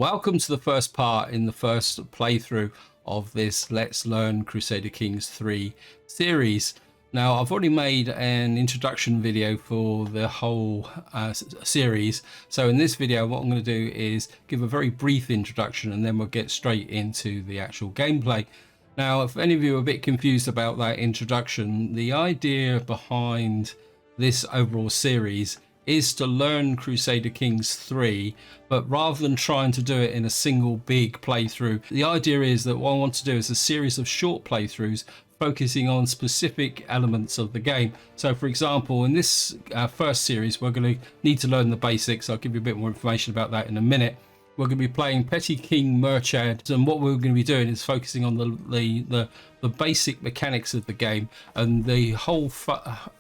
Welcome to the first part in the first playthrough of this Let's Learn Crusader Kings III series. Now, I've already made an introduction video for the whole series. So in this video, what I'm going to do is give a very brief introduction and then we'll get straight into the actual gameplay. Now, if any of you are a bit confused about that introduction, the idea behind this overall series is to learn Crusader Kings 3, but rather than trying to do it in a single big playthrough, the idea is that what I want to do is a series of short playthroughs focusing on specific elements of the game. So for example, in this first series, we're going to need to learn the basics. I'll give you a bit more information about that in a minute. We're going to be playing Petty King Merchant, and what we're going to be doing is focusing on the basic mechanics of the game, and the whole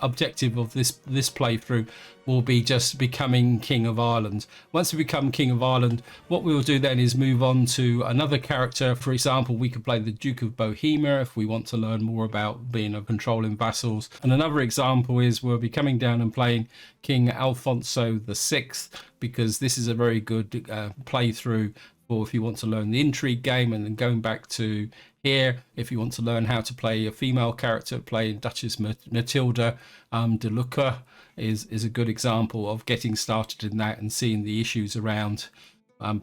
objective of this playthrough will be just becoming King of Ireland. Once we become King of Ireland, what we will do then is move on to another character. For example, we could play the Duke of Bohemia if we want to learn more about being a controlling vassals. And another example is we'll be coming down and playing King Alfonso VI, because this is a very good playthrough for if you want to learn the Intrigue game, and then going back to here if you want to learn how to play a female character, playing Duchess Matilda de Luca is a good example of getting started in that and seeing the issues around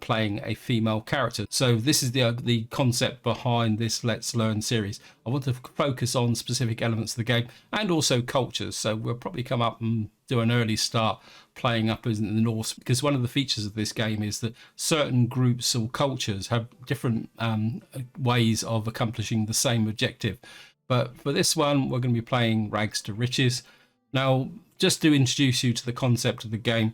playing a female character. So this is the concept behind this Let's Learn series. I want to focus on specific elements of the game and also cultures. So we'll probably come up and do an early start playing up in the north, because one of the features of this game is that certain groups or cultures have different ways of accomplishing the same objective. But for this one, we're going to be playing Rags to Riches. Now, just to introduce you to the concept of the game,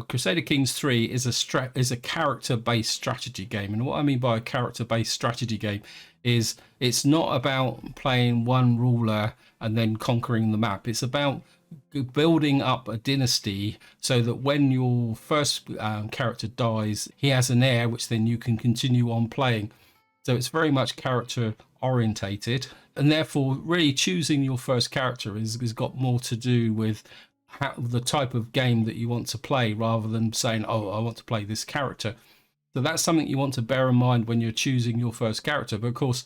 Crusader Kings 3 is a character-based strategy game. And what I mean by a character-based strategy game is it's not about playing one ruler and then conquering the map. It's about building up a dynasty so that when your first character dies, he has an heir which then you can continue on playing. So it's very much character orientated, and therefore really choosing your first character has got more to do with the type of game that you want to play, rather than saying, oh, I want to play this character. So that's something you want to bear in mind when you're choosing your first character. But of course,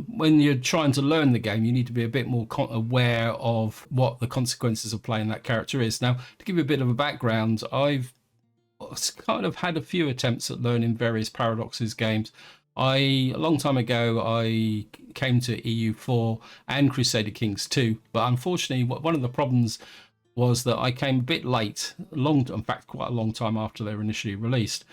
when you're trying to learn the game, you need to be a bit more aware of what the consequences of playing that character is. Now, to give you a bit of a background, I've kind of had a few attempts at learning various Paradox's games. A long time ago, I came to EU4 and Crusader Kings 2, but unfortunately, one of the problems was that I came a bit late, in fact, quite a long time after they were initially released.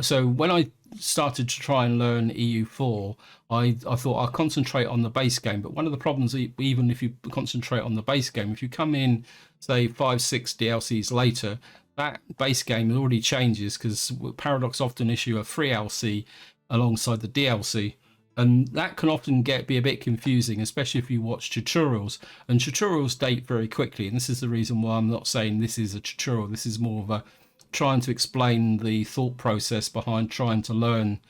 So when I started to try and learn EU4, I thought I'll concentrate on the base game. But one of the problems, even if you concentrate on the base game, if you come in, say, 5-6 DLCs later, that base game already changes, because Paradox often issue a free LC alongside the DLC. And that can often be a bit confusing, especially if you watch tutorials. And tutorials date very quickly. And this is the reason why I'm not saying this is a tutorial. This is more of a trying to explain the thought process behind trying to learn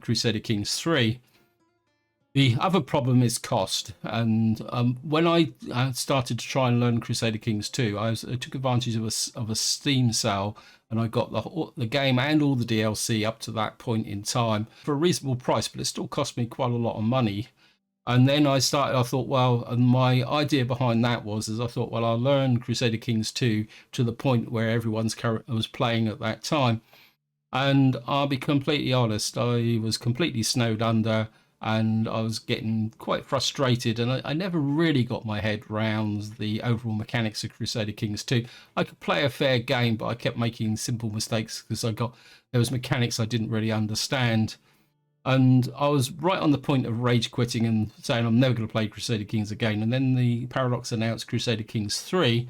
Crusader Kings 3. The other problem is cost. And when I started to try and learn Crusader Kings 2, I took advantage of a Steam sale, and I got the game and all the DLC up to that point in time for a reasonable price, but it still cost me quite a lot of money. And then I thought, well, and my idea behind that was, I thought, well, I'll learn Crusader Kings 2 to the point where everyone's character was playing at that time. And I'll be completely honest, I was completely snowed under, and I was getting quite frustrated, and I never really got my head around the overall mechanics of Crusader Kings 2. I could play a fair game, but I kept making simple mistakes because there was mechanics I didn't really understand. And I was right on the point of rage quitting and saying I'm never going to play Crusader Kings again. And then the Paradox announced Crusader Kings 3.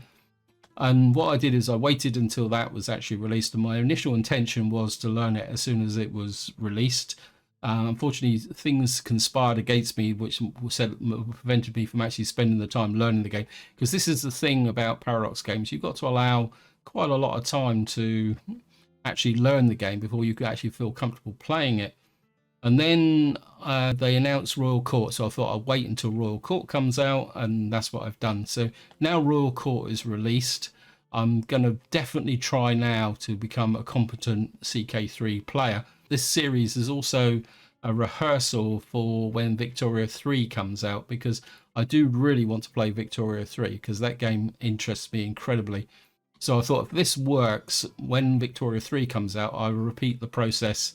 And what I did is I waited until that was actually released. And my initial intention was to learn it as soon as it was released. Unfortunately, things conspired against me, which prevented me from actually spending the time learning the game. Because this is the thing about Paradox games. You've got to allow quite a lot of time to actually learn the game before you can actually feel comfortable playing it. And then they announced Royal Court, so I thought I'd wait until Royal Court comes out, and that's what I've done. So now Royal Court is released. I'm going to definitely try now to become a competent CK3 player. This series is also a rehearsal for when Victoria 3 comes out, because I do really want to play Victoria 3 because that game interests me incredibly. So I thought if this works, when Victoria 3 comes out, I will repeat the process.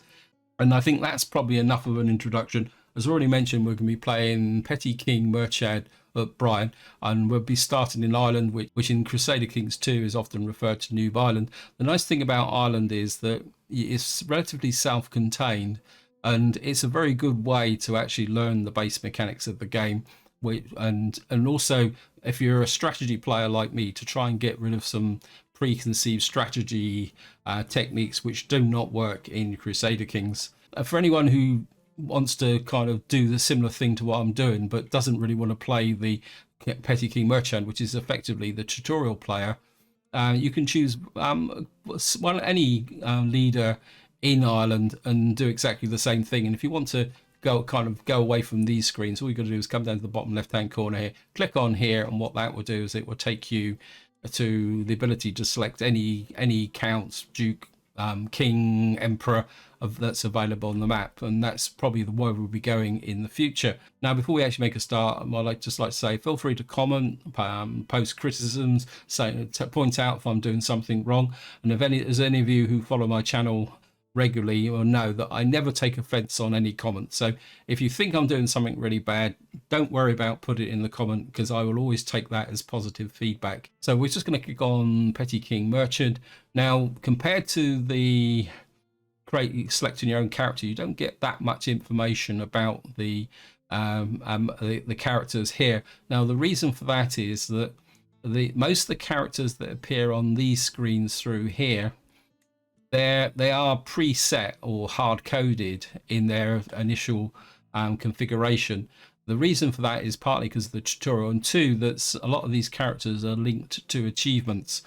And I think that's probably enough of an introduction. As already mentioned, we're going to be playing Petty King Murchad at Brian, and we'll be starting in Ireland, which in Crusader Kings 2 is often referred to New Ireland. The nice thing about Ireland is that it's relatively self-contained, and it's a very good way to actually learn the base mechanics of the game. And also, if you're a strategy player like me, to try and get rid of some preconceived strategy techniques which do not work in Crusader Kings. For anyone who wants to kind of do the similar thing to what I'm doing, but doesn't really want to play the Petty King Merchant, which is effectively the tutorial player, you can choose any leader in Ireland and do exactly the same thing. And if you want to go away from these screens, all you got to do is come down to the bottom left hand corner here, click on here, and what that will do is it will take you to the ability to select any count, duke, king, emperor that's available on the map, and that's probably the way we'll be going in the future. Now, before we actually make a start, I'd like to say feel free to comment, post criticisms, point out if I'm doing something wrong, and if there's any of you who follow my channel regularly, you will know that I never take offense on any comments. So if you think I'm doing something really bad, don't worry about putting it in the comment, because I will always take that as positive feedback. So we're just going to click on Petty King Merchant. Now, compared to the selecting your own character, you don't get that much information about the characters here. Now, the reason for that is that most of the characters that appear on these screens through here, they are preset or hard coded in their initial configuration. The reason for that is partly because of the tutorial, and two, that a lot of these characters are linked to achievements,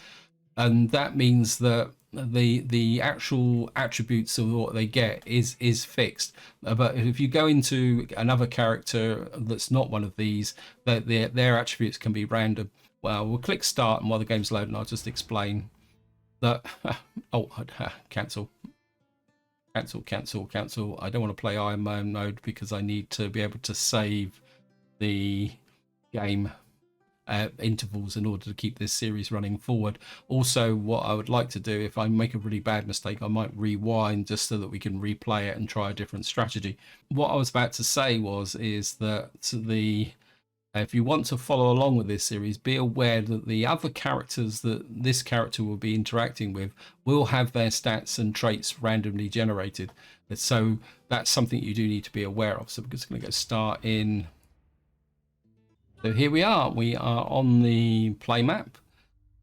and that means that the actual attributes of what they get is fixed. But if you go into another character that's not one of these, their attributes can be random. Well, we'll click start, and while the game's loading, I'll just explain that. Oh, cancel. I don't want to play Iron Man mode because I need to be able to save the game intervals in order to keep this series running forward. Also, what I would like to do, if I make a really bad mistake, I might rewind just so that we can replay it and try a different strategy. What I was about to say is that if you want to follow along with this series, be aware that the other characters that this character will be interacting with will have their stats and traits randomly generated. So that's something you do need to be aware of. So we're just going to go start in. So here we are on the play map,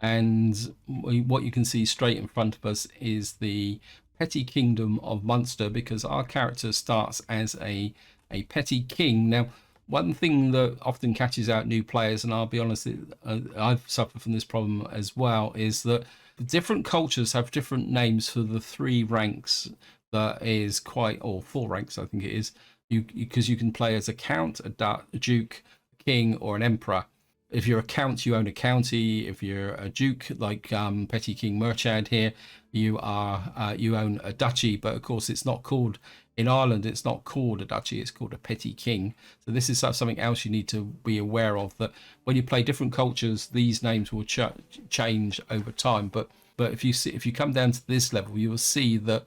and what you can see straight in front of us is the petty kingdom of Munster, because our character starts as a petty king. Now, one thing that often catches out new players, and I'll be honest, I've suffered from this problem as well, is that different cultures have different names for the 3 ranks. That is or 4 ranks, I think it is. Because you can play as a count, a duke, a king, or an emperor. If you're a count, you own a county. If you're a duke, like Petty King Merchad here, you own a duchy. But of course, it's not called in Ireland. It's not called a duchy. It's called a petty king. So this is something else you need to be aware of. That when you play different cultures, these names will change over time. But if you come down to this level, you will see that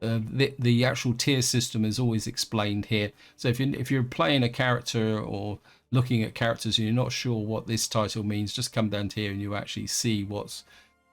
the actual tier system is always explained here. So if you're playing a character or looking at characters and you're not sure what this title means, just come down to here and you actually see what's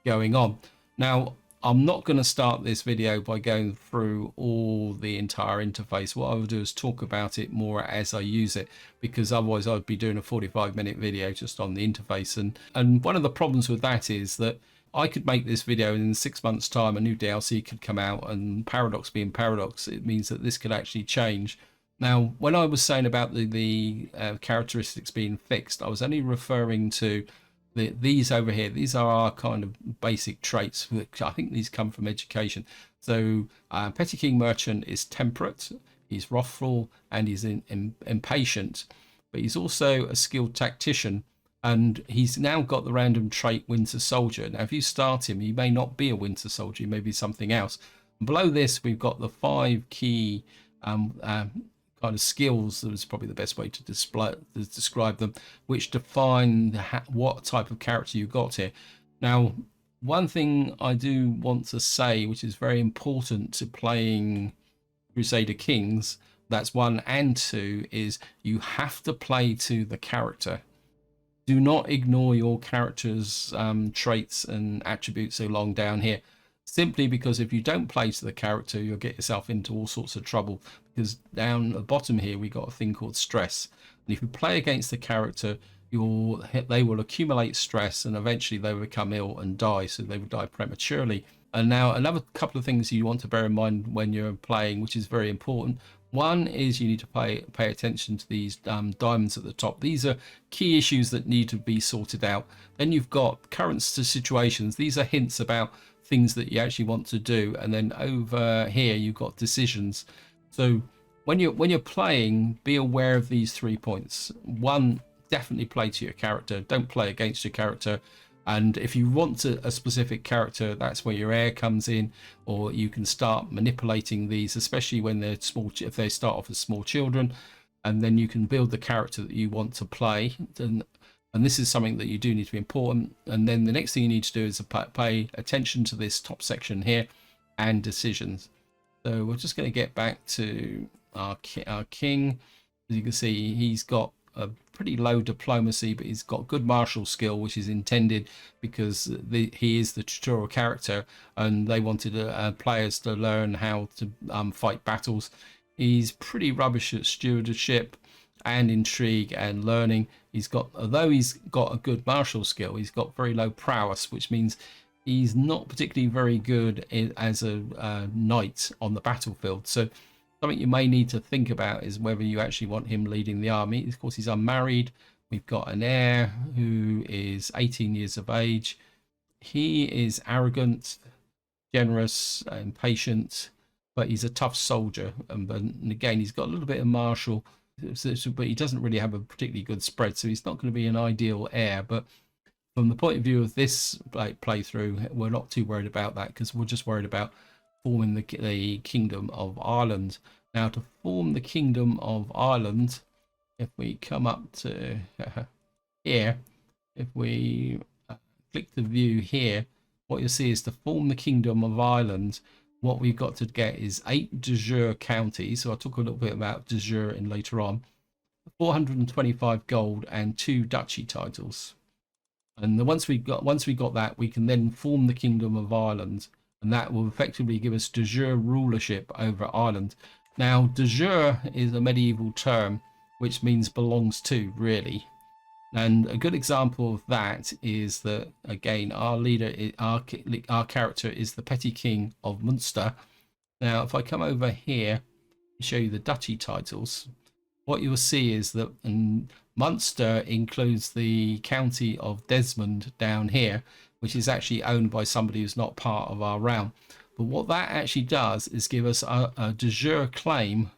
going on. Now, I'm not going to start this video by going through all the entire interface. What I will do is talk about it more as I use it, because otherwise I'd be doing a 45-minute video just on the interface. And one of the problems with that is that I could make this video and in 6 months' time a new DLC could come out, and Paradox being Paradox, it means that this could actually change. Now, when I was saying about the characteristics being fixed, I was only referring to these over here. These are our kind of basic traits, which I think these come from education. So Petty King Merchant is temperate, he's wrathful, and he's impatient, but he's also a skilled tactician. and he's now got the random trait Winter Soldier. Now if you start him, he may not be a Winter Soldier, he may be something else. And below this we've got the 5 key kind of skills, that is probably the best way to describe them, which define what type of character you got here. Now one thing I do want to say, which is very important to playing Crusader Kings, that's 1 and 2, is you have to play to the character. Do not ignore your character's traits and attributes along down here, simply because if you don't play to the character, you'll get yourself into all sorts of trouble, because down at the bottom here we got a thing called stress, and if you play against the character, they will accumulate stress, and eventually they will become ill and die, so they will die prematurely. And now another couple of things you want to bear in mind when you're playing, which is very important. One is you need to pay attention to these diamonds at the top. These are key issues that need to be sorted out. Then you've got current situations. These are hints about things that you actually want to do. And then over here you've got decisions. So when you're playing, be aware of these 3 points. 1, definitely play to your character. Don't play against your character. And if you want a specific character, that's where your heir comes in, or you can start manipulating these, especially when they're small, if they start off as small children, and then you can build the character that you want to play. And this is something that you do need to be important. And then the next thing you need to do is pay attention to this top section here and decisions. So we're just going to get back to our king. As you can see, he's got a pretty low diplomacy, but he's got good martial skill, which is intended because he is the tutorial character, and they wanted players to learn how to fight battles. He's pretty rubbish at stewardship and intrigue and learning. Although he's got a good martial skill, he's got very low prowess, which means he's not particularly very good as a knight on the battlefield. So something you may need to think about is whether you actually want him leading the army. Of course, he's unmarried. We've got an heir who is 18 years of age. He is arrogant, generous, impatient, but he's a tough soldier. And again, he's got a little bit of martial, but he doesn't really have a particularly good spread, so he's not going to be an ideal heir. But from the point of view of this playthrough, we're not too worried about that, because we're just worried about forming the Kingdom of Ireland. Now, to form the Kingdom of Ireland, if we come up to here, if we click the view here, what you'll see is to form the Kingdom of Ireland, what we've got to get is 8 de jure counties. So I'll talk a little bit about de jure in later on. 425 gold and 2 duchy titles. And once we got that, we can then form the Kingdom of Ireland, and that will effectively give us de jure rulership over Ireland. Now, de jure is a medieval term which means belongs to, really. And a good example of that is that, again, our leader, our character is the petty king of Munster. Now, if I come over here and show you the duchy titles, what you'll see is that Munster includes the county of Desmond down here, which is actually owned by somebody who's not part of our realm. But what that actually does is give us a de jure claim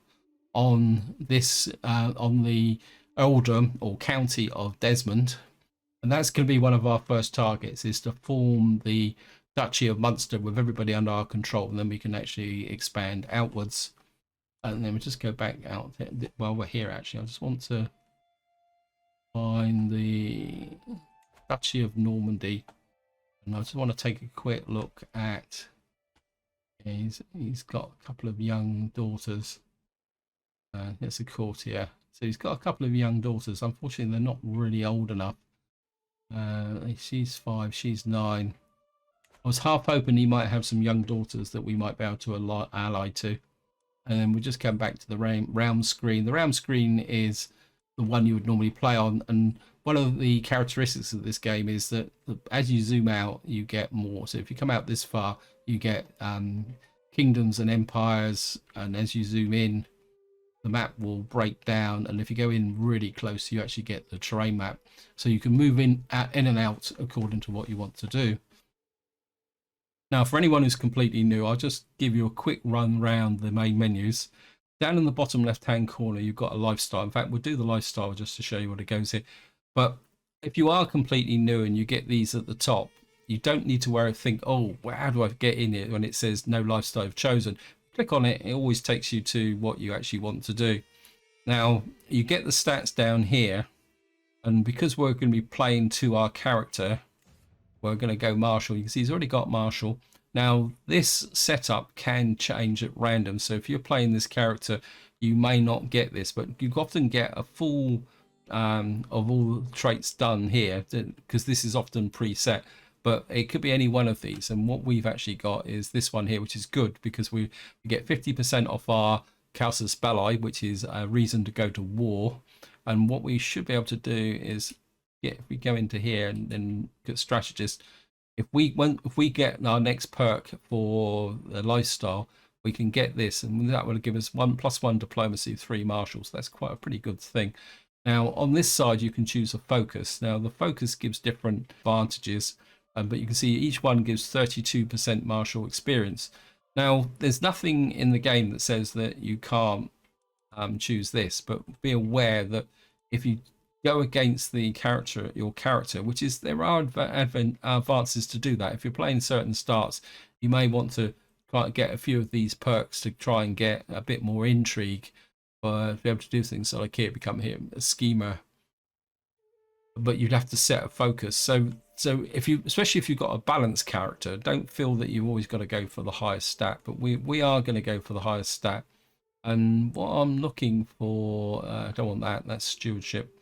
on this, on the earldom or county of Desmond, and that's going to be one of our first targets, is to form the Duchy of Munster with everybody under our control, and then we can actually expand outwards. And then we just go back out while we're here. Actually, I just want to find the Duchy of Normandy, and I just want to take a quick look at. He's got a couple of young daughters. It's a courtier. So he's got a couple of young daughters. Unfortunately, they're not really old enough. She's 5, she's 9. I was half hoping he might have some young daughters that we might be able to ally to. And then we just come back to the realm screen. The realm screen is the one you would normally play on. And one of the characteristics of this game is that as you zoom out, you get more. So if you come out this far, you get kingdoms and empires. And as you zoom in, the map will break down, and if you go in really close, you actually get the terrain map, so you can move in and out according to what you want to do. Now, for anyone who's completely new, I'll just give you a quick run round the main menus. Down in the bottom left hand corner, you've got a lifestyle. In fact, we'll do the lifestyle just to show you what it goes here. But if you are completely new and you get these at the top, you don't need to worry, think, oh, well, how do I get in it when it says no lifestyle I've chosen? Click on it, it always takes you to what you actually want to do. Now, you get the stats down here, and because we're going to be playing to our character, we're going to go martial. You can see he's already got martial. Now, this setup can change at random. So if you're playing this character, you may not get this, but you often get a full of all traits done here, because this is often preset. But it could be any one of these. And what we've actually got is this one here, which is good because we get 50% off our Casus Belli, which is a reason to go to war. And what we should be able to do is, yeah, if we go into here and then get strategist, if we get our next perk for the lifestyle, we can get this, and that will give us 1+1 diplomacy, 3 marshals. That's quite a pretty good thing. Now on this side you can choose a focus. Now the focus gives different advantages, but you can see each one gives 32% martial experience. Now there's nothing in the game that says that you can't choose this, but be aware that if you go against the character, your character, which is, there are advances to do that. If you're playing certain starts, you may want to get a few of these perks to try and get a bit more intrigue, or be able to do things like here, become here a schemer. But you'd have to set a focus. So if you, especially if you've got a balanced character, don't feel that you've always got to go for the highest stat. But we are going to go for the highest stat. And what I'm looking for, I don't want that. That's stewardship.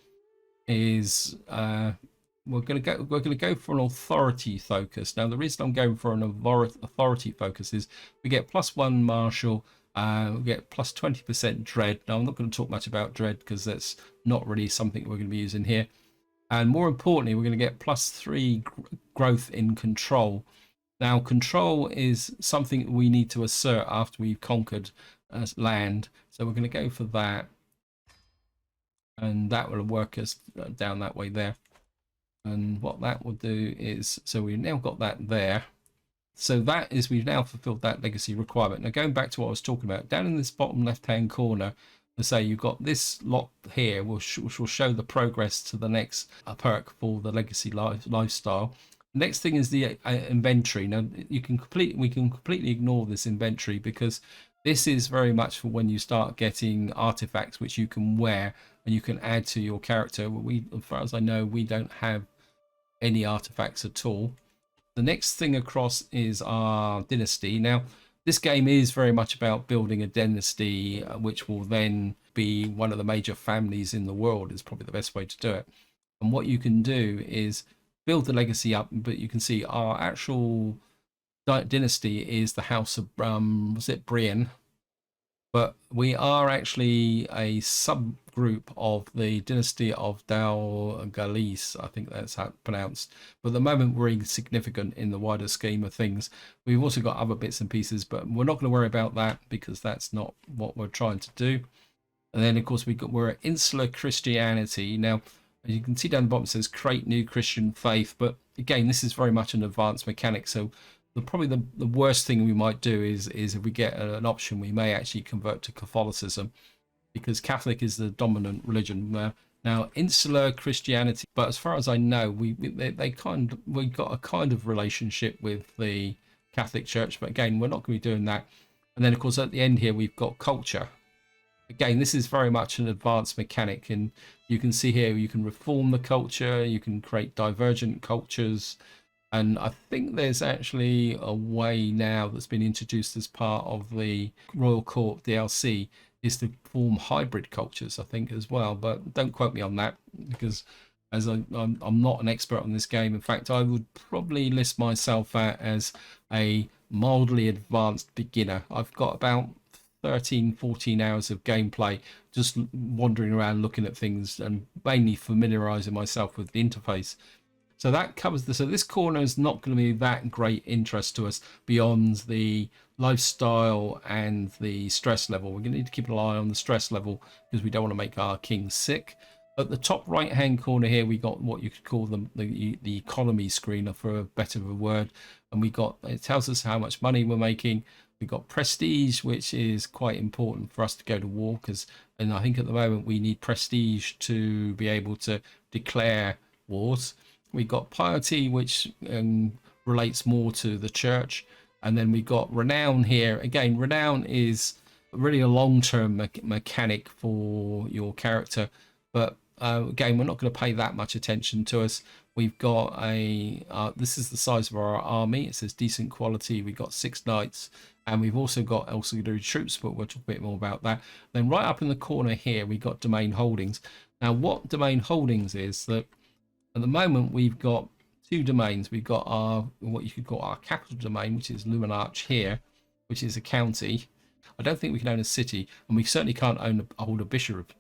Is we're going to go for an authority focus. Now the reason I'm going for an authority focus is we get +1 martial, we get plus 20% dread. Now I'm not going to talk much about dread because that's not really something we're going to be using here. And more importantly, we're going to get +3 growth in control. Now control is something we need to assert after we've conquered land, so we're going to go for that, and that will work us down that way there. And what that will do is, so we've now got that there. So that is, we've now fulfilled that legacy requirement. Now going back to what I was talking about, down in this bottom left hand corner, let's say you've got this lot here, which will show the progress to the next perk for the legacy lifestyle. Next thing is the inventory. Now we can completely ignore this inventory because this is very much for when you start getting artifacts which you can wear and you can add to your character. As far as I know, we don't have any artifacts at all. The next thing across is our dynasty. Now this game is very much about building a dynasty, which will then be one of the major families in the world, is probably the best way to do it. And what you can do is build the legacy up, but you can see our actual dynasty is the house of was it Brienne, but we are actually a subgroup of the dynasty of Dalgalis. I think that's how it's pronounced, but at the moment we're insignificant in the wider scheme of things. We've also got other bits and pieces, but we're not going to worry about that because that's not what we're trying to do. And then of course we're at insular Christianity. Now as you can see down the bottom, it says create new Christian faith, but again this is very much an advanced mechanic, so probably the worst thing we might do is if we get an option, we may actually convert to Catholicism, because Catholic is the dominant religion. Now insular Christianity, but as far as I know, we got a kind of relationship with the Catholic Church, but again we're not going to be doing that. And then of course at the end here we've got culture. Again, this is very much an advanced mechanic, and you can see here you can reform the culture, you can create divergent cultures. And I think there's actually a way now that's been introduced as part of the Royal Court DLC is to form hybrid cultures, I think, as well. But don't quote me on that, because as I'm not an expert on this game. In fact, I would probably list myself out as a mildly advanced beginner. I've got about 13-14 hours of gameplay just wandering around looking at things and mainly familiarizing myself with the interface. So that covers so this corner is not going to be that great interest to us beyond the lifestyle and the stress level. We're going to need to keep an eye on the stress level because we don't want to make our king sick. At the top right hand corner here, we got what you could call the economy screen, for a better word, and it tells us how much money we're making. We've got prestige, which is quite important for us to go to war, and I think at the moment we need prestige to be able to declare wars. We've got piety, which relates more to the church. And then we got renown here. Again, renown is really a long-term mechanic for your character. But again, we're not going to pay that much attention to us. We've got this is the size of our army. It says decent quality. We've got 6 knights. And we've also got auxiliary troops, but we'll talk a bit more about that. Then right up in the corner here, we've got domain holdings. Now, what domain holdings is that at the moment we've got 2 domains. We've got our what you could call our capital domain, which is Luminarch here, which is a county. I don't think we can own a city, and we certainly can't hold a bishopric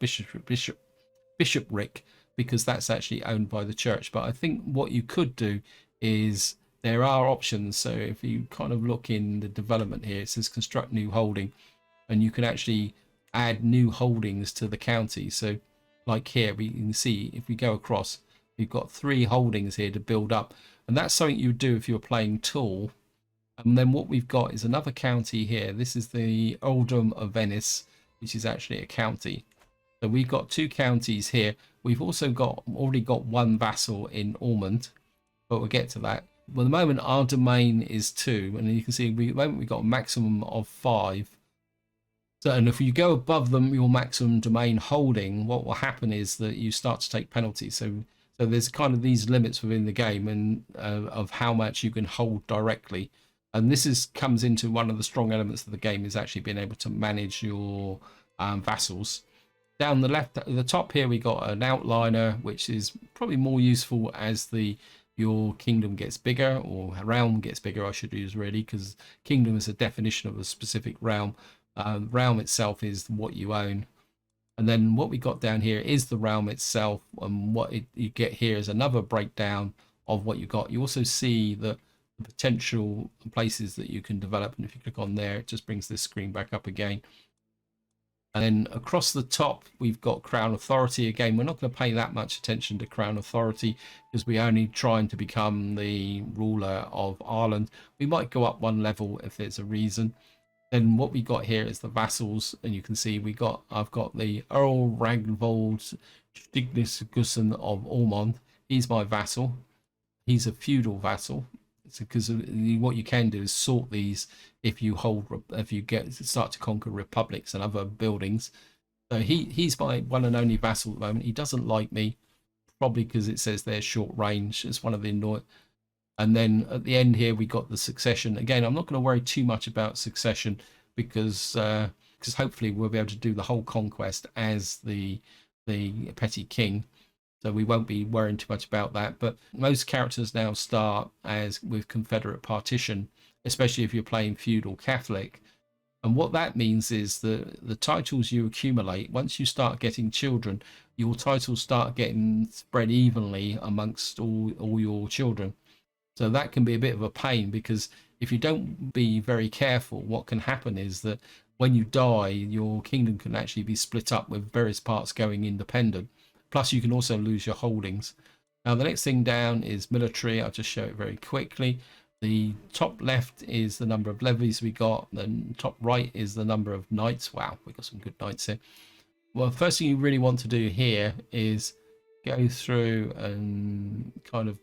because that's actually owned by the church. But I think what you could do is there are options. So if you kind of look in the development here, it says construct new holding, and you can actually add new holdings to the county. So like here, we can see if we go across, we've got 3 holdings here to build up, and that's something you would do if you're playing Tool. And then what we've got is another county here. This is the Earldom of Venice, which is actually a county. So we've got 2 counties here. We've also already got 1 vassal in Ormond, but we'll get to that. Well, at the moment our domain is 2, and you can see at the moment we've got a maximum of 5. So, and if you go above them, your maximum domain holding, what will happen is that you start to take penalties. So there's kind of these limits within the game and of how much you can hold directly. And this comes into one of the strong elements of the game is actually being able to manage your vassals. Down the left, at the top here, we got an outliner, which is probably more useful as your kingdom gets bigger, or realm gets bigger, I should use really, because kingdom is a definition of a specific realm. Realm itself is what you own. And then what we got down here is the realm itself, and what you get here is another breakdown of what you got. You also see the potential places that you can develop, and if you click on there, it just brings this screen back up again. And then across the top, we've got Crown Authority. Again, we're not going to pay that much attention to Crown Authority because we're only trying to become the ruler of Ireland. We might go up 1 level if there's a reason. Then what we got here is the vassals, and you can see I've got the Earl Ragnvold Stignisgussen of Ormond. He's my vassal. He's a feudal vassal. It's because what you can do is sort these if you start to conquer republics and other buildings. So he's my one and only vassal at the moment. He doesn't like me, probably because it says they're short range. It's one of the annoying. And then at the end here, we got the succession. Again, I'm not going to worry too much about succession because hopefully we'll be able to do the whole conquest as the petty king. So we won't be worrying too much about that. But most characters now start with Confederate partition, especially if you're playing feudal Catholic. And what that means is that the titles you accumulate, once you start getting children, your titles start getting spread evenly amongst all your children. So that can be a bit of a pain, because if you don't be very careful, what can happen is that when you die, your kingdom can actually be split up with various parts going independent. Plus, you can also lose your holdings. Now, the next thing down is military. I'll just show it very quickly. The top left is the number of levies we got. The top right is the number of knights. Wow, we got some good knights here. Well, first thing you really want to do here is go through and kind of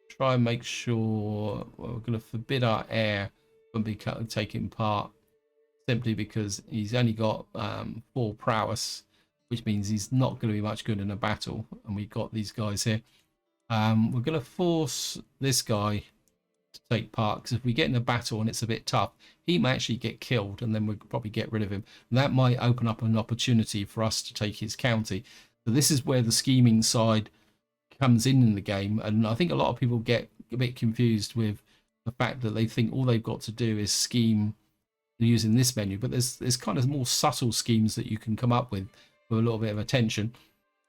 try and make sure we're going to forbid our heir from taking part, simply because he's only got 4 prowess, which means he's not going to be much good in a battle. And we've got these guys here. We're going to force this guy to take part, because if we get in a battle and it's a bit tough, he may actually get killed, and then we'll probably get rid of him. And that might open up an opportunity for us to take his county. So this is where the scheming side comes in the game, and I think a lot of people get a bit confused with the fact that they think all they've got to do is scheme using this menu, but there's kind of more subtle schemes that you can come up with a little bit of attention.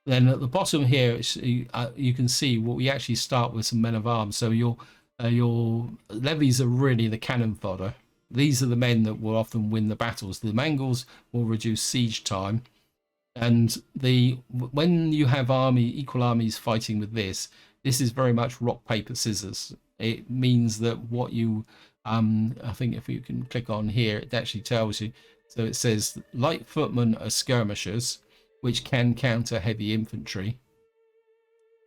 Then at the bottom here, you can see what we actually start with some men of arms. So your levies are really the cannon fodder. These are the men that will often win the battles. The Mangles will reduce siege time. And when you have equal armies fighting with this is very much rock, paper, scissors. It means that what you, I think if you can click on here, it actually tells you. So it says light footmen are skirmishers, which can counter heavy infantry.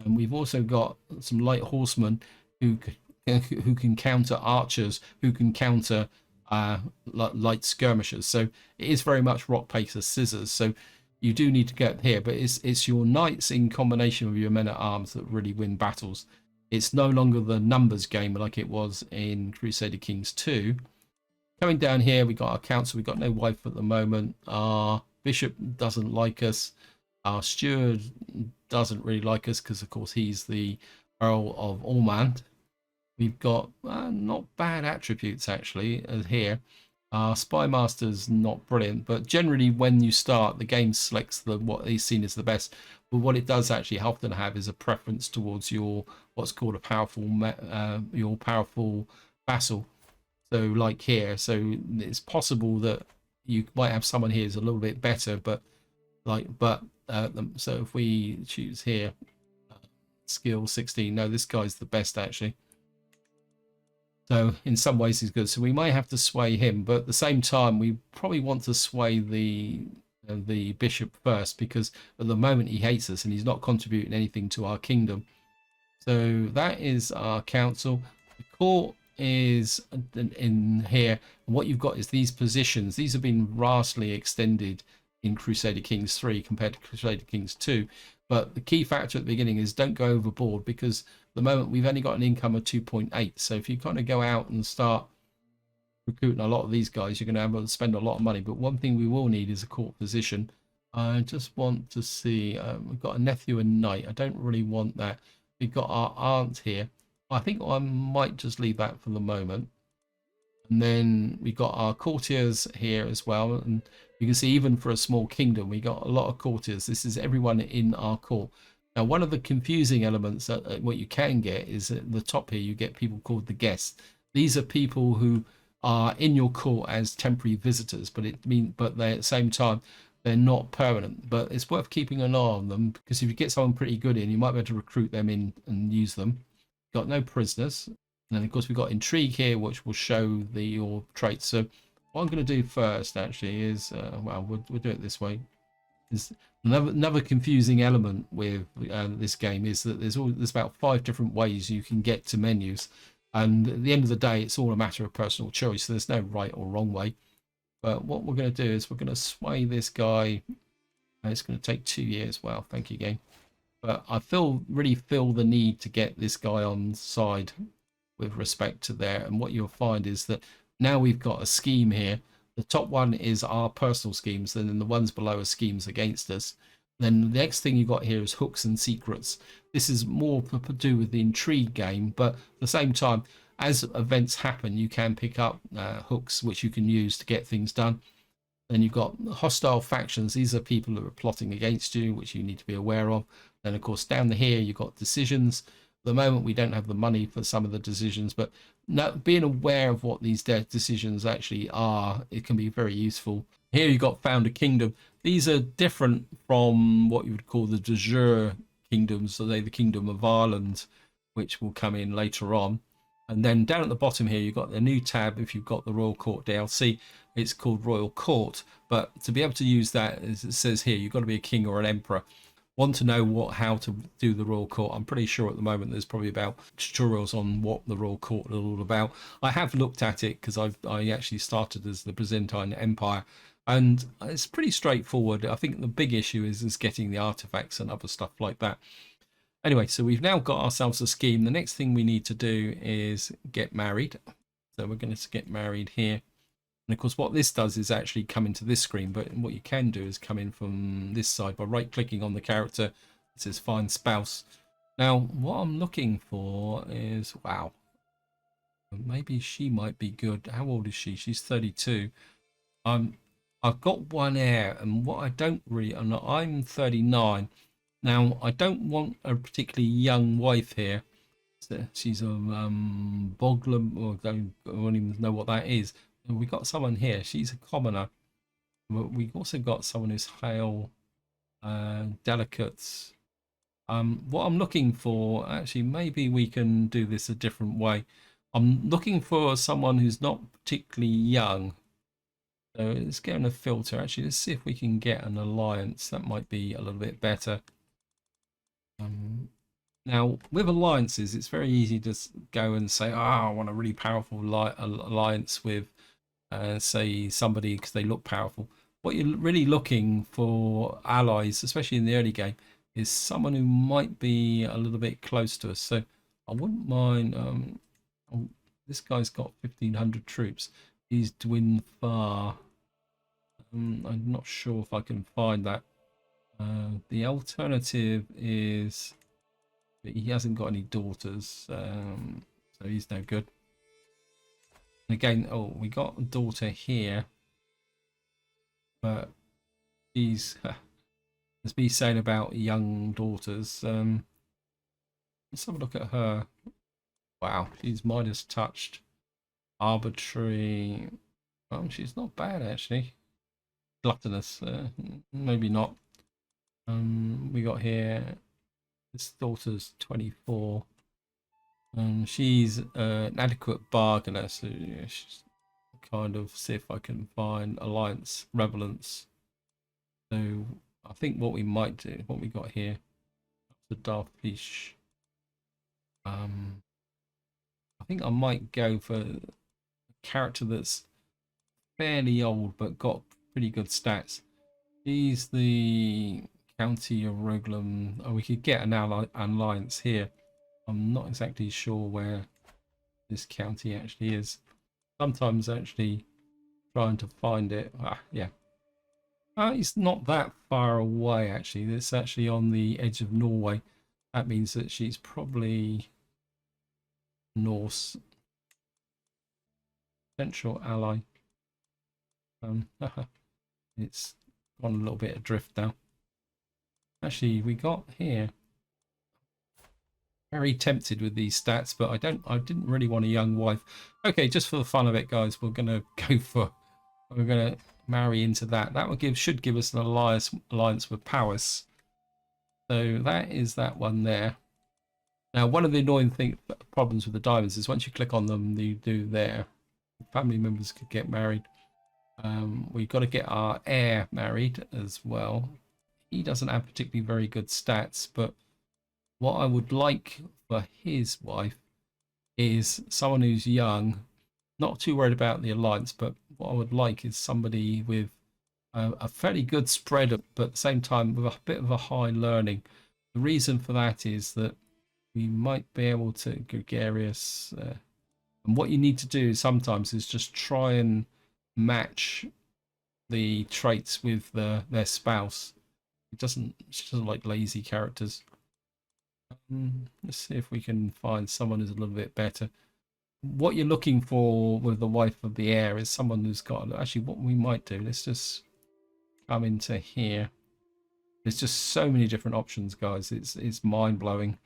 And we've also got some light horsemen who who can counter archers, who can counter light skirmishers. So it is very much rock paper scissors. So you do need to get here, but it's your knights in combination with your men at arms that really win battles. It's no longer the numbers game like it was in Crusader Kings 2. Coming down here, we got our council. We got no wife at the moment. Our bishop doesn't like us. Our steward doesn't really like us because, of course, he's the Earl of Ormond. We've got not bad attributes actually here. Our spy master's not brilliant, but generally when you start, the game selects what is seen as the best. But what it does actually often have is a preference towards your what's called a powerful your powerful vassal. So like here, so it's possible that you might have someone here who's a little bit better, but so if we choose here, skill 16, no, this guy's the best actually. So in some ways he's good. So we might have to sway him, but at the same time, we probably want to sway the bishop first, because at the moment he hates us and he's not contributing anything to our kingdom. So that is our council. The court is in here, and what you've got is these positions. These have been vastly extended in Crusader Kings 3 compared to Crusader Kings 2. But the key factor at the beginning is don't go overboard, because at the moment we've only got an income of 2.8. So if you kind of go out and start recruiting a lot of these guys, you're going to have to spend a lot of money. But one thing we will need is a court position. I just want to see, we've got a nephew and knight. I don't really want that. We've got our aunt here. I think I might just leave that for the moment. And then we got our courtiers here as well. And you can see even for a small kingdom, we got a lot of courtiers. This is everyone in our court. Now, one of the confusing elements that what you can get is at the top here, you get people called the guests. These are people who are in your court as temporary visitors, but they're at the same time, they're not permanent. But it's worth keeping an eye on them, because if you get someone pretty good in, you might be able to recruit them in and use them. Got no prisoners. And then of course we've got Intrigue here, which will show your traits. So what I'm going to do first actually is, we'll do it this way. Is another confusing element with this game is that there's about 5 different ways you can get to menus, and at the end of the day, it's all a matter of personal choice. So there's no right or wrong way. But what we're going to do is we're going to sway this guy. It's going to take 2 years. Wow, thank you, game. But I really feel the need to get this guy on side with respect to there. And what you'll find is that now we've got a scheme here. The top one is our personal schemes, and then the ones below are schemes against us. Then the next thing you've got here is hooks and secrets. This is more to do with the intrigue game, but at the same time, as events happen, you can pick up hooks which you can use to get things done. Then you've got hostile factions. These are people that are plotting against you, which you need to be aware of. Then, of course, down here, you've got decisions. At the moment, we don't have the money for some of the decisions, but being aware of what these decisions actually are, it can be very useful. Here you've got Found a Kingdom. These are different from what you would call the de jure kingdoms. So they're the Kingdom of Ireland, which will come in later on. And then down at the bottom here, you've got the new tab. If you've got the Royal Court DLC, it's called Royal Court. But to be able to use that, as it says here, you've got to be a king or an emperor. Want to know how to do the Royal Court? I'm pretty sure at the moment there's probably about tutorials on what the Royal Court is all about. I have looked at it because I actually started as the Byzantine Empire, and it's pretty straightforward. I think the big issue is getting the artifacts and other stuff like that. Anyway, so we've now got ourselves a scheme. The next thing we need to do is get married. So we're going to get married here. And of course, what this does is actually come into this screen. But what you can do is come in from this side by right-clicking on the character. It says Find Spouse. Now, what I'm looking for is, wow, maybe she might be good. How old is she? She's 32. I've got one heir, and what I don't really, I'm 39. Now, I don't want a particularly young wife here. She's a Boglum, or I don't even know what that is. And we got someone here. She's a commoner. But we've also got someone who's hale, delicate. What I'm looking for, actually, maybe we can do this a different way. I'm looking for someone who's not particularly young. So let's get on a filter. Actually, let's see if we can get an alliance. That might be a little bit better. Now, with alliances, it's very easy to go and say, "Oh, I want a really powerful alliance with, say, somebody because they look powerful." What you're really looking for allies, especially in the early game, is someone who might be a little bit close to us. So I wouldn't mind. Oh, this guy's got 1,500 troops. He's Dwin Far. I'm not sure if I can find that. The alternative is he hasn't got any daughters, so he's no good. And again, oh, we got a daughter here, but she's there's me saying about young daughters. Let's have a look at her. Wow, she's Midas touched, arbitrary. Oh, she's not bad actually. Gluttonous, maybe not. We got here. This daughter's 24. She's an adequate bargainer, so yeah, she's kind of see if I can find alliance relevance. So I think what we might do, what we got here, the Darth Fish. I think I might go for a character that's fairly old but got pretty good stats. He's the County of Roglum. Oh, we could get an alliance here. I'm not exactly sure where this county actually is. Sometimes actually trying to find it. Yeah. It's not that far away actually. It's actually on the edge of Norway. That means that she's probably Norse. Central ally. It's gone a little bit adrift now. Actually, we got here. Very tempted with these stats, but I didn't really want a young wife. Okay, just for the fun of it, guys, we're gonna we're gonna marry into that. That will should give us an alliance with Powys. So that is that one there. Now, one of the annoying problems with the diamonds is once you click on them, you do there. Family members could get married. We've got to get our heir married as well. He doesn't have particularly very good stats, but what I would like for his wife is someone who's young, not too worried about the alliance, but what I would like is somebody with a fairly good spread, but at the same time with a bit of a high learning. The reason for that is that we might be able to gregarious, and what you need to do sometimes is just try and match the traits with their spouse. She doesn't like lazy characters. Let's see if we can find someone who's a little bit better. What you're looking for with the wife of the heir is someone who's got, actually what we might do, let's just come into here. There's just so many different options, guys. It's mind-blowing.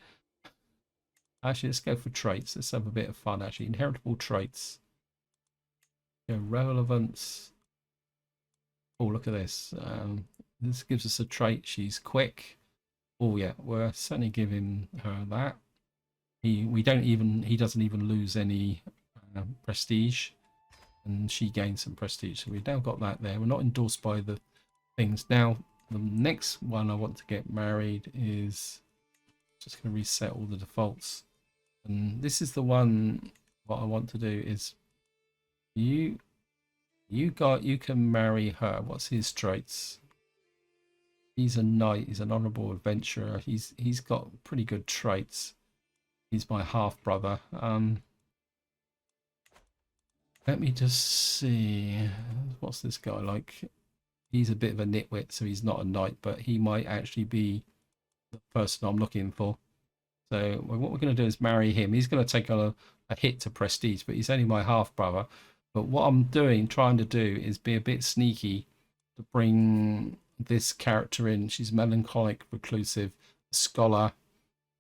Actually, let's go for traits. Let's have a bit of fun, actually. Inheritable traits. Relevance. Oh, look at this. This gives us a trait. She's quick. Oh yeah, we're certainly giving her that. He doesn't even lose any prestige, and she gains some prestige. So we've now got that there. We're not endorsed by the things. Now the next one I want to get married is just going to reset all the defaults, and this is the one. What I want to do is you can marry her. What's his traits? He's a knight. He's an honorable adventurer. He's got pretty good traits. He's my half brother. Let me just see. What's this guy like? He's a bit of a nitwit, so he's not a knight, but he might actually be the person I'm looking for. So what we're going to do is marry him. He's going to take a hit to prestige, but he's only my half brother. But what I'm trying to do, is be a bit sneaky to bring this character in. She's melancholic, reclusive, scholar,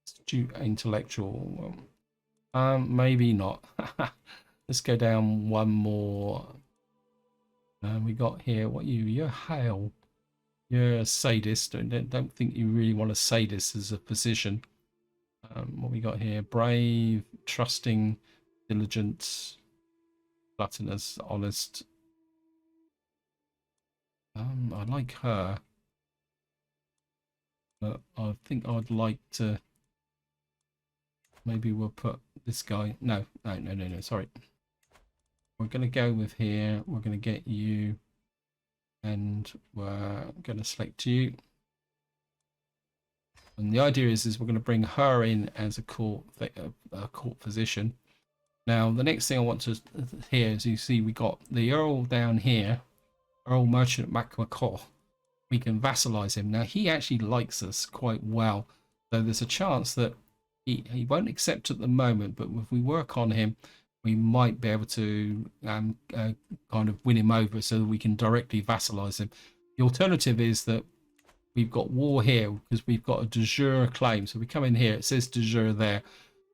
astute, intellectual. Maybe not. Let's go down one more. We got here. What you're Hale. You're a sadist. Don't think you really want a sadist as a position. What we got here? Brave, trusting, diligent, gluttonous, honest. I like her, but I think I'd like to Maybe we'll put this guy. No, sorry. We're going to go with here. We're going to get you, and we're going to select you. And the idea is we're going to bring her in as a court physician. Now, the next thing I want to here is you see we got the Earl down here, Earl Merchant MacMacaw. We can vassalize him. Now, he actually likes us quite well, so there's a chance that he won't accept at the moment, but if we work on him, we might be able to kind of win him over so that we can directly vassalize him. The alternative is that we've got war here because we've got a de jure claim. So we come in here, it says de jure there,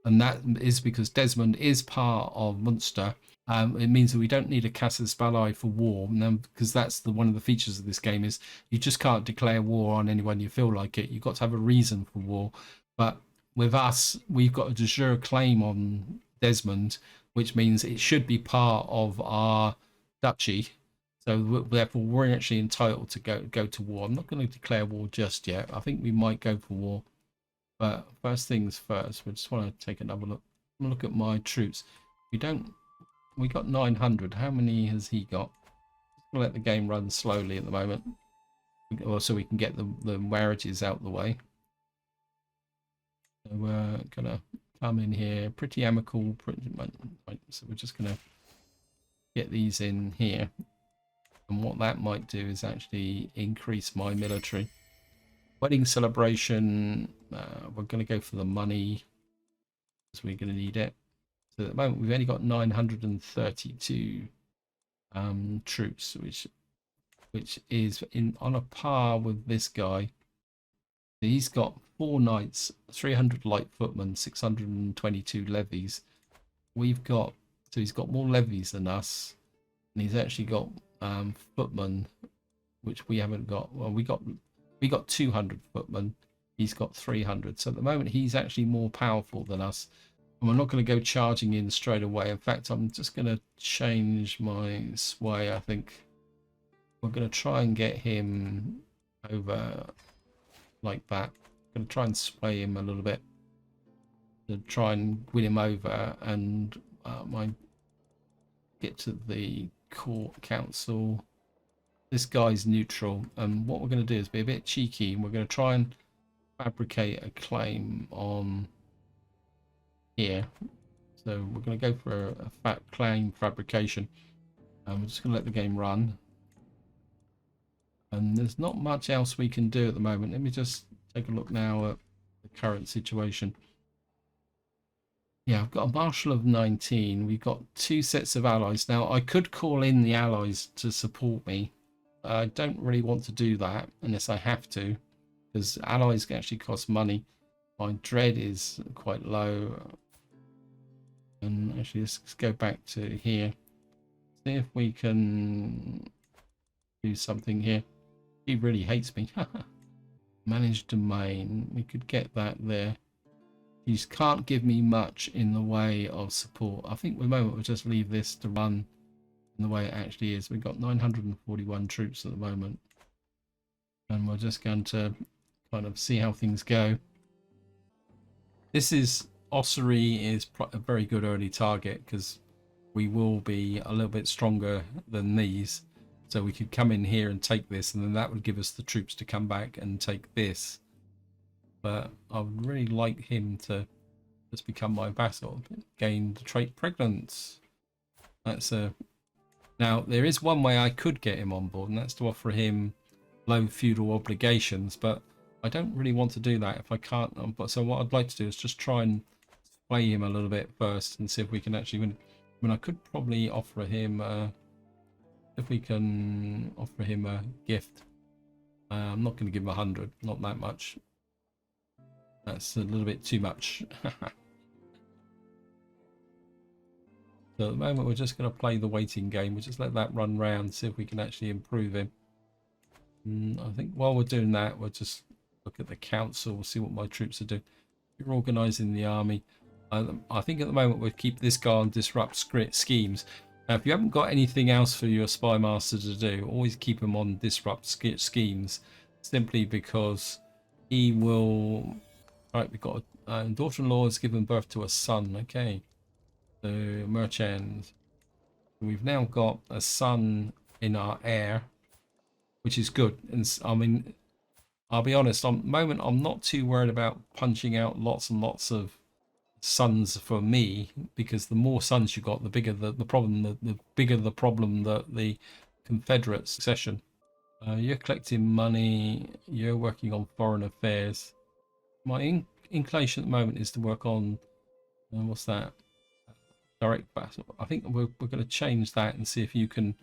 and that is because Desmond is part of Munster. It means that we don't need a casus belli for war, because that's one of the features of this game is you just can't declare war on anyone you feel like it. You've got to have a reason for war. But with us, we've got a de jure claim on Desmond, which means it should be part of our duchy. So therefore, we're actually entitled to go to war. I'm not going to declare war just yet. I think we might go for war. But first things first, we just want to take another look. Look at my troops. We got 900. How many has he got? We'll let the game run slowly at the moment, so we can get the rarities out the way. So we're gonna come in here, pretty amicable. So we're just gonna get these in here, and what that might do is actually increase my military. Wedding celebration. We're gonna go for the money, because we're gonna need it. So at the moment we've only got 932 troops, which is on a par with this guy. He's got 4 knights, 300 light footmen, 622 levies. We've got, so he's got more levies than us, and he's actually got footmen, which we haven't got. Well, we got 200 footmen. He's got 300. So at the moment he's actually more powerful than us. And we're not going to go charging in straight away. In fact, I'm just going to change my sway. I think we're going to try and get him over like that. I'm going to try and sway him a little bit to try and win him over, and get to the court council. This guy's neutral, and what we're going to do is be a bit cheeky, and we're going to try and fabricate a claim on here. So we're going to go for a claim fabrication. We're just going to let the game run, and there's not much else we can do at the moment. Let me just take a look now at the current situation. Yeah, I've got a marshal of 19. We've got 2 sets of allies. Now I could call in the allies to support me. I don't really want to do that unless I have to, because allies can actually cost money. My dread is quite low. And actually, let's go back to here. See if we can do something here. He really hates me. Manage domain. We could get that there. He can't give me much in the way of support. I think for the moment we'll just leave this to run in the way it actually is. We've got 941 troops at the moment. And we're just going to kind of see how things go. This is Ossory is a very good early target, because we will be a little bit stronger than these. So we could come in here and take this, and then that would give us the troops to come back and take this. But I would really like him to just become my vassal. Gain the trait pregnant. That's a... Now, there is one way I could get him on board, and that's to offer him low feudal obligations, but I don't really want to do that if I can't. So what I'd like to do is just try and sway him a little bit first and see if we can actually win. I mean, I could probably offer him, if we can offer him a gift. I'm not going to give him 100, not that much. That's a little bit too much. So at the moment we're just going to play the waiting game. We'll just let that run round, see if we can actually improve him. I think while we're doing that, we'll just look at the council, see what my troops are doing. You're organising the army. I think at the moment we'll keep this guy on disrupt schemes. Now, if you haven't got anything else for your spy master to do, always keep him on disrupt schemes, simply because he will... Right, we've got daughter-in-law has given birth to a son. Okay, so merchant. We've now got a son in our heir, which is good. And I mean, I'll be honest, on the moment, I'm not too worried about punching out lots and lots of sons for me, because the more sons you got, the bigger the problem, the bigger the problem that the Confederate succession. You're collecting money, you're working on foreign affairs. My inclination at the moment is to work on, what's that? Direct battle. I think we're going to change that and see if you can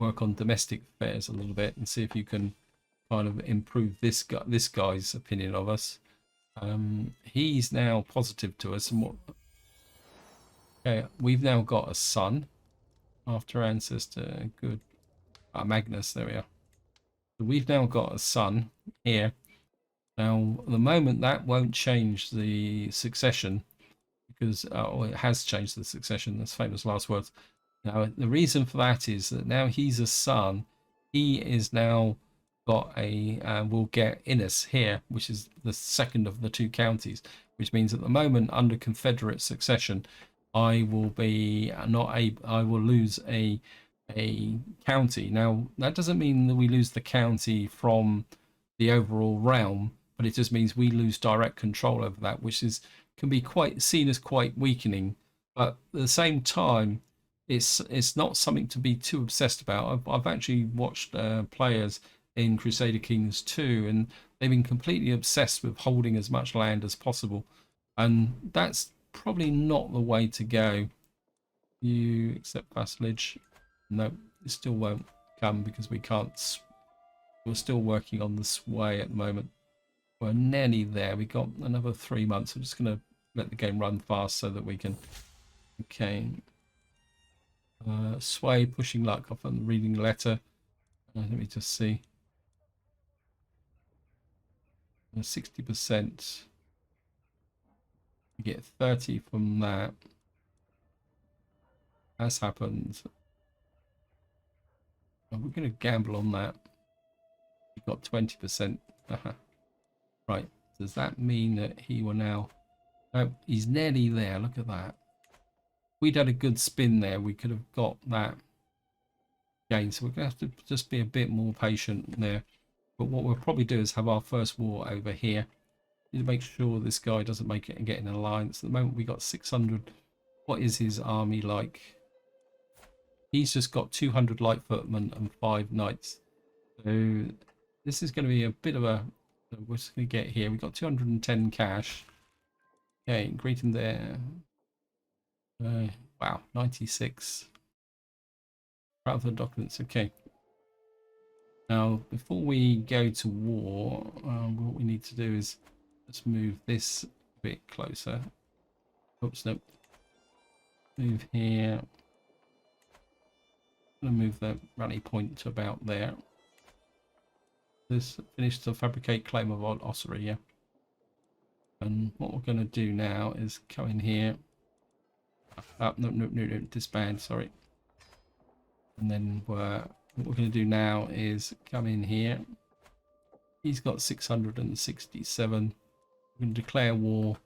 work on domestic affairs a little bit and see if you can kind of improve this guy's opinion of us. He's now positive to us, and what? Okay, we've now got a son after ancestor. Good, Magnus. There we are. So we've now got a son here. Now, at the moment, that won't change the succession because it has changed the succession. That's famous last words. Now, the reason for that is that now he's a son. He is now got a will get Innis here, which is the second of the two counties, which means at the moment under Confederate succession, I will be I will lose a county. Now that doesn't mean that we lose the county from the overall realm, but it just means we lose direct control over that, which can be quite seen as quite weakening. But at the same time, it's not something to be too obsessed about. I've actually watched players in Crusader Kings II, and they've been completely obsessed with holding as much land as possible, and that's probably not the way to go. You accept vassalage? No, it still won't come because we can't. We're still working on the sway at the moment. We're nearly there. We got another 3 months. I'm just going to let the game run fast so that we can. Okay. Sway, pushing luck. Off on reading the letter. Let me just see. 60%. You get 30 from that. That's happened. We're going to gamble on that. You've got 20%. Right. Does that mean that he will now... Oh, he's nearly there. Look at that. If we'd had a good spin there, we could have got that gain. So we're going to have to just be a bit more patient there. But what we'll probably do is have our first war over here. Need to make sure this guy doesn't make it and get in an alliance. At the moment, we got 600. What is his army like? He's just got 200 light footmen and 5 knights. So this is going to be a bit of a... We're just going to get here. We've got 210 cash. Okay, greeting there. Wow, 96. Proud of the documents. Okay. Now, before we go to war, what we need to do is let's move this a bit closer. Oops, no. Move here. I'm going to move the rally point to about there. This finished to fabricate claim of ossuary, yeah. And what we're going to do now is come in here. No, disband, sorry. And then what we're going to do now is come in here. He's got 667. We're going to declare war.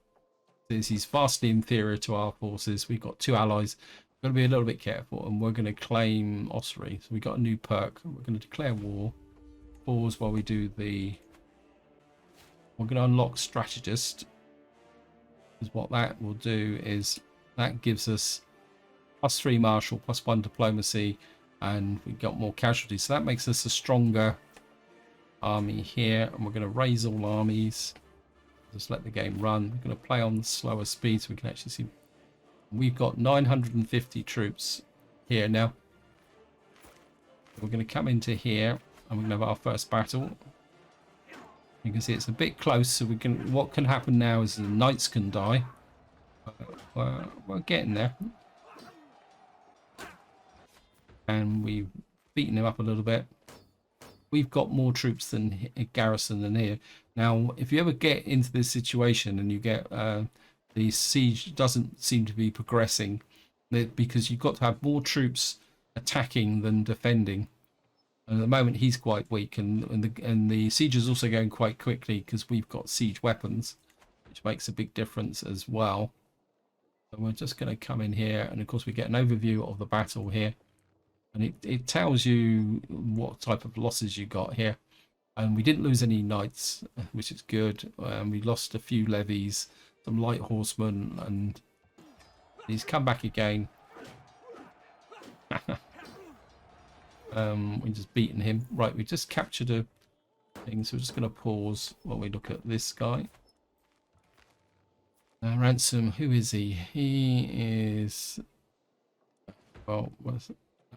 He's vastly inferior to our forces. We've got 2 allies. We're going to be a little bit careful, and we're going to claim ossuary. So we got a new perk. We're going to declare war. Pause while we do the... We're going to unlock strategist. Because what that will do is that gives us +3 martial, +1 diplomacy, and we got more casualties. So that makes us a stronger army here, and we're going to raise all armies. Just let the game run. We're going to play on the slower speed so we can actually see. We've got 950 troops here now. We're going to come into here, and we're going to have our first battle. You can see it's a bit close, so we can. What can happen now is the knights can die. We're getting there, and we've beaten him up a little bit. We've got more troops than garrison than here. Now, if you ever get into this situation and you get the siege doesn't seem to be progressing, because you've got to have more troops attacking than defending. And at the moment, he's quite weak, and the siege is also going quite quickly because we've got siege weapons. which makes a big difference as well. So we're just going to come in here, and of course we get an overview of the battle here, and it tells you what type of losses you got here. And we didn't lose any knights, which is good. We lost a few levies, some light horsemen, and he's come back again. We just beaten him. Right, we just captured a thing, so we're just going to pause while we look at this guy. Ransom, who is he? He is... Well,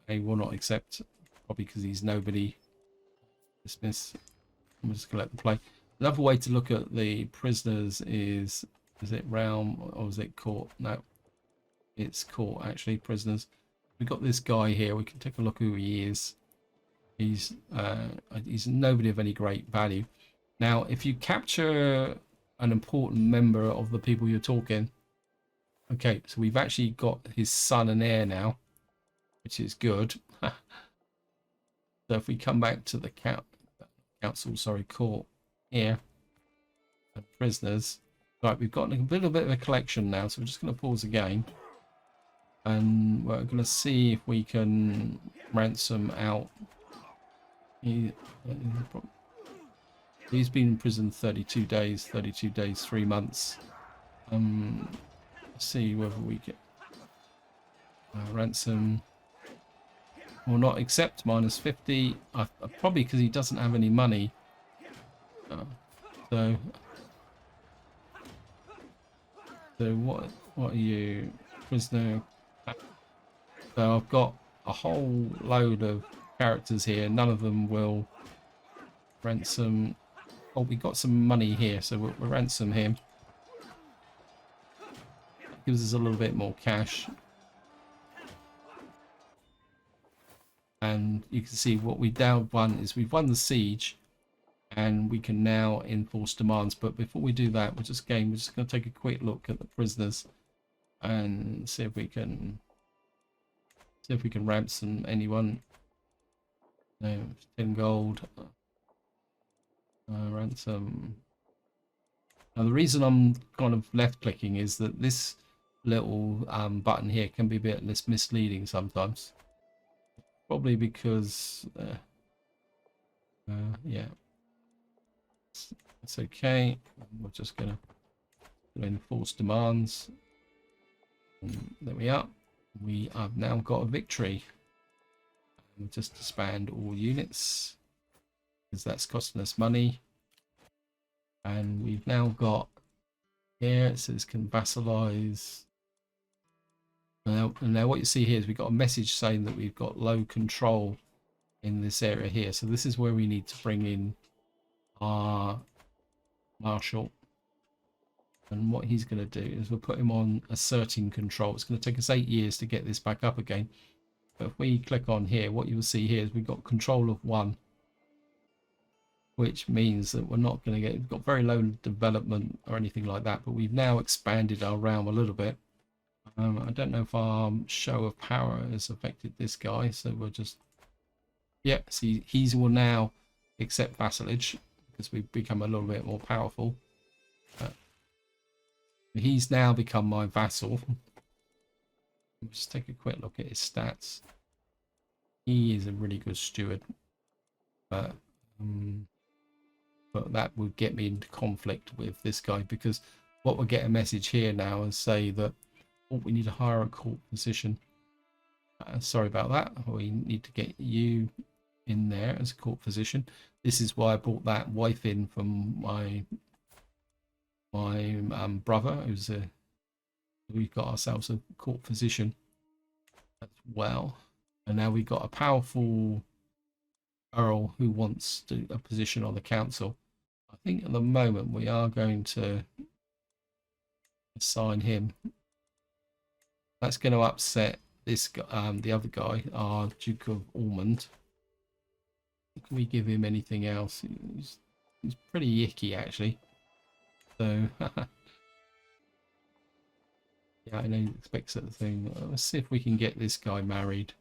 I will not accept, probably because he's nobody. Dismiss. I'm just going to let them play. Another way to look at the prisoners is it realm or is it court? No, it's court actually. Prisoners. We've got this guy here. We can take a look who he is. He's nobody of any great value. Now, if you capture an important member of the people you're talking, okay, so we've actually got his son and heir now, which is good. So if we come back to the court here, and prisoners, right, we've got a little bit of a collection now, so we're just going to pause again, and we're going to see if we can ransom out. He's been in prison 32 days, 3 months. Let's see whether we get ransom. Will not accept, minus 50. Probably because he doesn't have any money. So what are you, prisoner? So I've got a whole load of characters here. None of them will ransom. Oh, we got some money here, so we'll ransom him. That gives us a little bit more cash. And you can see what we've now won is we've won the siege, and we can now enforce demands. But before we do that, we're just going to take a quick look at the prisoners and see if we can ransom anyone. No, 10 gold. Ransom. Now the reason I'm kind of left clicking is that this little button here can be a bit misleading sometimes. Probably because yeah, it's okay. We're just gonna enforce demands, and there we are. We have now got a victory. We'll just disband all units because that's costing us money. And we've now got here, it says can vassalize. Now what you see here is we've got a message saying that we've got low control in this area here. So this is where we need to bring in our marshal. And what he's going to do is we'll put him on asserting control. It's going to take us 8 years to get this back up again. But if we click on here, what you'll see here is we've got control of 1. Which means that we're not going to we've got very low development or anything like that. But we've now expanded our realm a little bit. I don't know if our show of power has affected this guy, so we'll just, yeah, see, he will now accept vassalage because we've become a little bit more powerful. He's now become my vassal. Just take a quick look at his stats. He is a really good steward, but that would get me into conflict with this guy, because what we'll get a message here now and say that, oh, we need to hire a court physician. Sorry about that. We need to get you in there as a court physician. This is why I brought that wife in from my brother. We've got ourselves a court physician as well, and now we've got a powerful earl who wants a position on the council. I think at the moment we are going to assign him. That's going to upset this the other guy, our Duke of Ormond. Can we give him anything else? He's pretty icky actually. So yeah, I know he expects that thing. Let's see if we can get this guy married,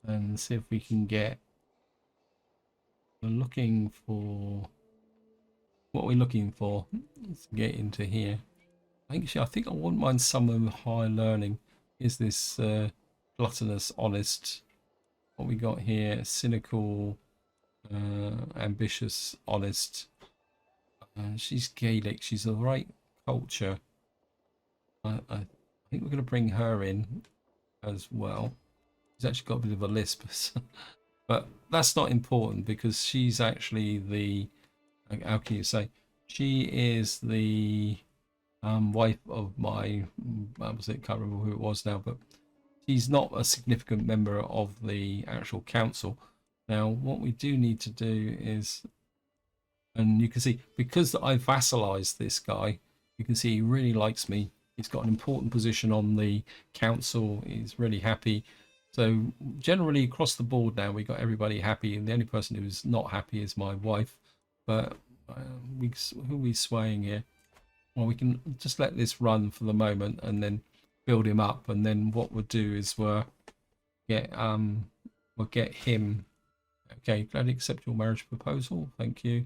and see if we can get. We're looking for what are we looking for? Let's get into here. Actually, I think I wouldn't mind someone with high learning. Is this gluttonous, honest? What we got here? Cynical, ambitious, honest. She's Gaelic. She's the right culture. I think we're going to bring her in as well. She's actually got a bit of a lisp, but that's not important because she's actually the, how can you say, she is the wife of my, what was it? Can't remember who it was now, but she's not a significant member of the actual council. Now, what we do need to do is, and you can see because I vassalized this guy, you can see he really likes me. He's got an important position on the council. He's really happy. So generally across the board now we got everybody happy, and the only person who's not happy is my wife. But who are we swaying here? Well, we can just let this run for the moment and then build him up, and then what we'll do is we'll get him. Okay, glad to accept your marriage proposal. Thank you.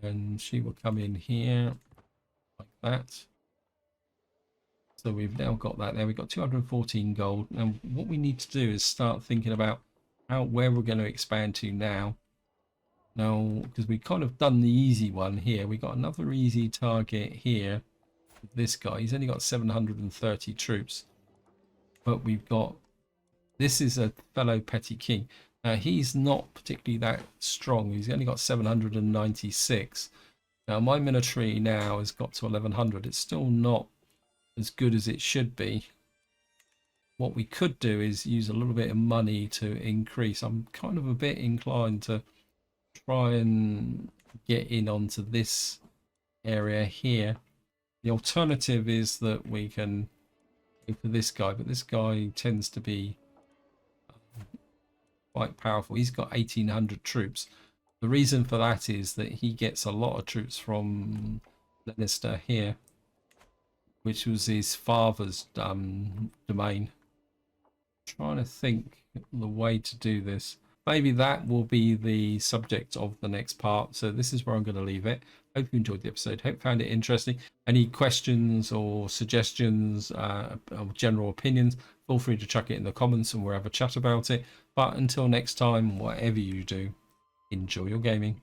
And she will come in here like that. So we've now got that there. We've got 214 gold. Now what we need to do is start thinking about where we're going to expand to now. Now, because we've kind of done the easy one here. We got another easy target here. This guy, he's only got 730 troops. But we've got, this is a fellow petty king. Now he's not particularly that strong. He's only got 796. Now my military now has got to 1100. It's still not as good as it should be. What we could do is use a little bit of money to increase. I'm kind of a bit inclined to try and get in onto this area here. The alternative is that we can go for this guy, but this guy tends to be quite powerful. He's got 1800 troops. The reason for that is that he gets a lot of troops from Lannister here, which was his father's domain. Trying to think the way to do this. Maybe that will be the subject of the next part. So this is where I'm going to leave it. Hope you enjoyed the episode. Hope you found it interesting. Any questions or suggestions or general opinions, feel free to chuck it in the comments and we'll have a chat about it. But until next time, whatever you do, enjoy your gaming.